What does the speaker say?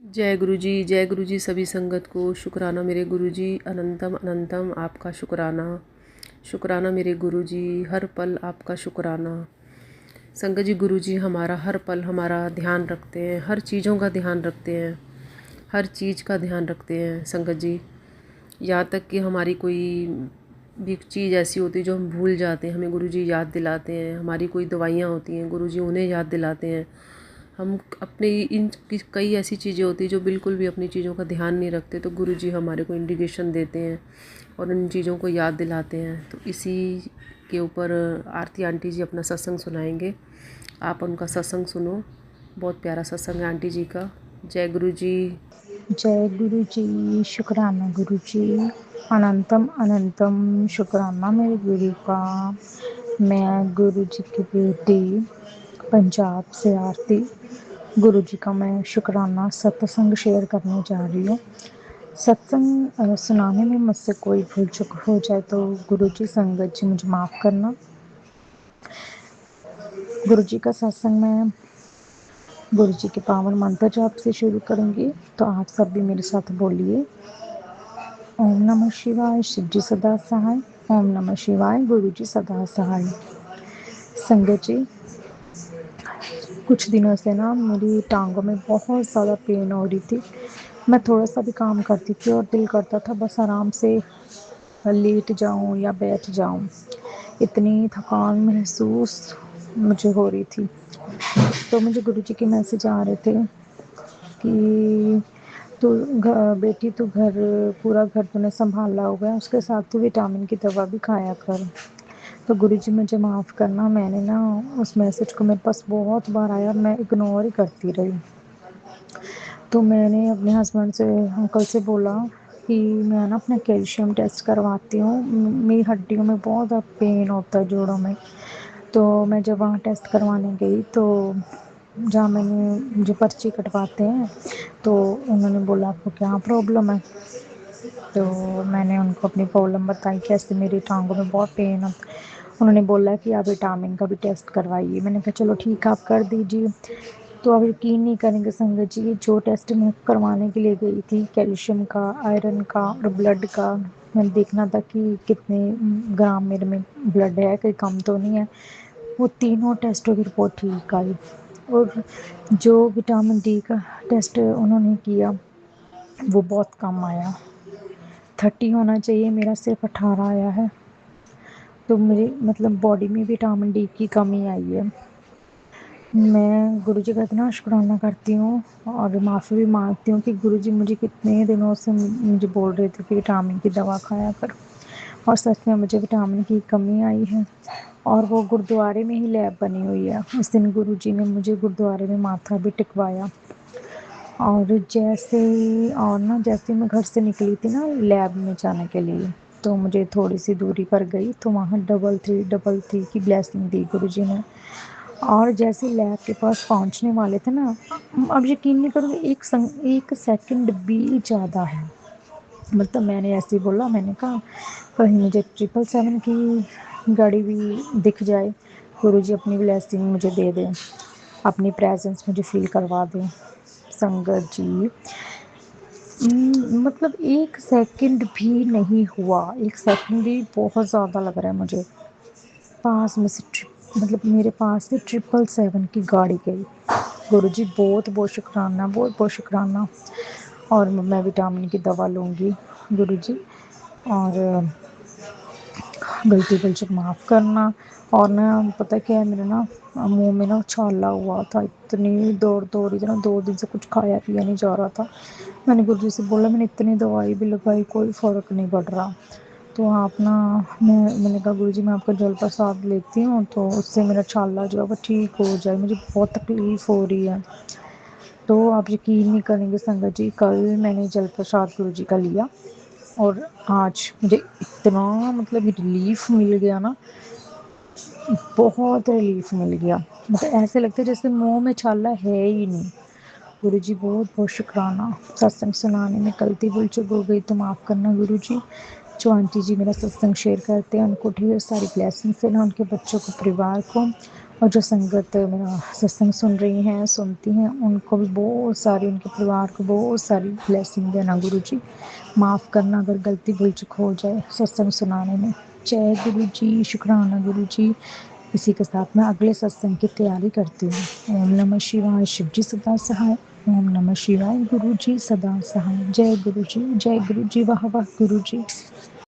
जय गुरु जी सभी संगत को शुक्राना मेरे गुरु जी। अनंतम अनंतम आपका शुक्राना। शुक्राना मेरे गुरु जी, हर पल आपका शुक्राना। संगत जी, गुरु जी हमारा हर पल हमारा ध्यान रखते हैं, हर चीज़ों का ध्यान रखते हैं, हर चीज़ का ध्यान रखते हैं संगत जी। यहाँ तक कि हमारी कोई भी चीज़ ऐसी होती है जो हम भूल जाते हैं, हमें गुरु जी याद दिलाते हैं। हमारी कोई दवाइयाँ होती हैं, गुरु जी उन्हें याद दिलाते हैं। हम अपने इन कई ऐसी चीज़ें होती हैं जो बिल्कुल भी अपनी चीज़ों का ध्यान नहीं रखते, तो गुरु जी हमारे को इंडिकेशन देते हैं और इन चीज़ों को याद दिलाते हैं। तो इसी के ऊपर आरती आंटी जी अपना सत्संग सुनाएंगे, आप उनका सत्संग सुनो। बहुत प्यारा सत्संग है आंटी जी का। जय गुरु जी। जय गुरु जी। शुक्राना गुरु जी। अनंतम अनंतम शुक्राना मेरे गुरु का। मैं गुरु जी की बेटी पंजाब से आरती, गुरु जी का मैं शुक्राना सत्संग शेयर करने जा रही हूँ। सत्संग सुनाने में मुझसे कोई भूल चूक हो जाए तो गुरु जी संगत जी मुझे माफ़ करना। गुरु जी का सत्संग मैं गुरु जी के पावन मंत्र जाप से शुरू करूँगी, तो आप सब भी मेरे साथ बोलिए। ओम नमः शिवाय, शिव जी सदा सहाय। ओम नमः शिवाय, गुरु जी सदा सहाय। संगत जी, कुछ दिनों से ना मेरी टांगों में बहुत ज़्यादा पेन हो रही थी। मैं थोड़ा सा भी काम करती थी और दिल करता था बस आराम से लेट जाऊं या बैठ जाऊं। इतनी थकान महसूस मुझे हो रही थी। तो मुझे गुरुजी के मैसेज आ रहे थे कि तू बेटी तू घर पूरा घर तूने संभाला होगा, उसके साथ तू विटामिन की दवा भी खाया कर। तो गुरुजी मुझे माफ़ करना, मैंने ना उस मैसेज को मेरे पास बहुत बार आया और मैं इग्नोर ही करती रही। तो मैंने अपने हस्बैंड से अंकल से बोला कि मैं ना अपना कैल्शियम टेस्ट करवाती हूँ, मेरी हड्डियों में बहुत ज़्यादा पेन होता है जोड़ों में। तो मैं जब वहाँ टेस्ट करवाने गई तो जहाँ मैंने जो पर्ची कटवाते हैं तो उन्होंने बोला आपको क्या प्रॉब्लम है। तो मैंने उनको अपनी प्रॉब्लम बताई कि ऐसे मेरी टांगों में बहुत पेन है। उन्होंने बोला कि आप विटामिन का भी टेस्ट करवाइए। मैंने कहा चलो ठीक है आप कर दीजिए। तो आप यकीन नहीं करेंगे संगत जी, जो टेस्ट मैं करवाने के लिए गई थी कैल्शियम का, आयरन का और ब्लड का, मैंने देखना था कि कितने ग्राम मेरे में ब्लड है, कोई कम तो नहीं है। वो तीनों टेस्टों की रिपोर्ट ठीक आई और जो विटामिन डी का टेस्ट उन्होंने किया वो बहुत कम आया। 30 होना चाहिए, मेरा सिर्फ 18 आया है। तो मेरी मतलब बॉडी में विटामिन डी की कमी आई है। मैं गुरुजी का इतना शुक्राना करती हूँ और माफ़ी भी मांगती हूँ कि गुरुजी मुझे कितने दिनों से मुझे बोल रहे थे कि विटामिन की दवा खाया कर, और सच में मुझे विटामिन की कमी आई है। और वो गुरुद्वारे में ही लैब बनी हुई है। उस दिन गुरुजी ने मुझे गुरुद्वारे में माथा भी टिकवाया। और जैसे मैं घर से निकली थी ना लैब में जाने के लिए, तो मुझे थोड़ी सी दूरी पर गई तो वहाँ डबल थ्री की ब्लेसिंग दी गुरुजी ने। और जैसे लैब के पास पहुँचने वाले थे ना, अब यकीन नहीं करोगे एक सेकंड भी ज़्यादा है। मतलब मैंने ऐसे ही बोला, मैंने कहा कहीं मुझे 777 की गाड़ी भी दिख जाए, गुरुजी अपनी ब्लेसिंग मुझे दे दें, अपनी प्रेजेंस मुझे फील करवा दें। संगत जी, मतलब एक सेकंड भी नहीं हुआ, एक सेकंड भी बहुत ज़्यादा लग रहा है मुझे। पास में से मतलब मेरे पास से 777 की गाड़ी गई। गुरुजी बहुत बहुत शुक्राना, बहुत बहुत शुक्राना। और मैं विटामिन की दवा लूँगी गुरुजी, और गलती बलचक माफ़ करना। और ना पता क्या है, मेरे ना मुंह में ना छाला हुआ था, इतनी दौड़ दौड़ रही थी ना, 2 दिन से कुछ खाया पिया नहीं जा रहा था। मैंने गुरुजी से बोला मैंने इतनी दवाई भी लगाई, कोई फ़र्क नहीं पड़ रहा। तो आप ना मैंने कहा गुरुजी मैं आपका जल प्रसाद लेती हूँ तो उससे मेरा छाला जो है वो ठीक हो जाए, मुझे बहुत तकलीफ़ हो रही है। तो आप यकीन नहीं करेंगे संगत जी, कल मैंने जल प्रसाद गुरुजी का लिया और आज मुझे इतना मतलब रिलीफ मिल गया ना, बहुत रिलीफ मिल गया। मतलब ऐसे लगता है जैसे मुंह में छाला है ही नहीं। गुरुजी बहुत बहुत शुक्राना। सत्संग सुनाने में गलती भूल चूक हो गई तो माफ़ करना गुरुजी। जो आंटी जी मेरा सत्संग शेयर करते हैं उनको ढेर सारी ब्लेसिंग्स है ना, उनके बच्चों को, परिवार को, اور جو سنگت میرا ستسنگ سن رہی ہیں، سنتی ہیں، ان کو بھی بہت ساری، ان کے پریوار کو بہت ساری بلیسنگ دینا گرو جی۔ معاف کرنا اگر غلطی بھول چک ہو جائے ستسنگ سنانے میں۔ جے گرو جی، شکرانہ گرو جی۔ اسی کے ساتھ میں اگلے ستسنگ کی تیاری کرتی ہوں۔ اوم نمہ شیوائے، شیو جی سدا سہائے۔ اوم نمہ شیوائے، گرو جی سدا سہائے۔ جے گرو جی، جے گرو جی، واہ واہ گرو جی۔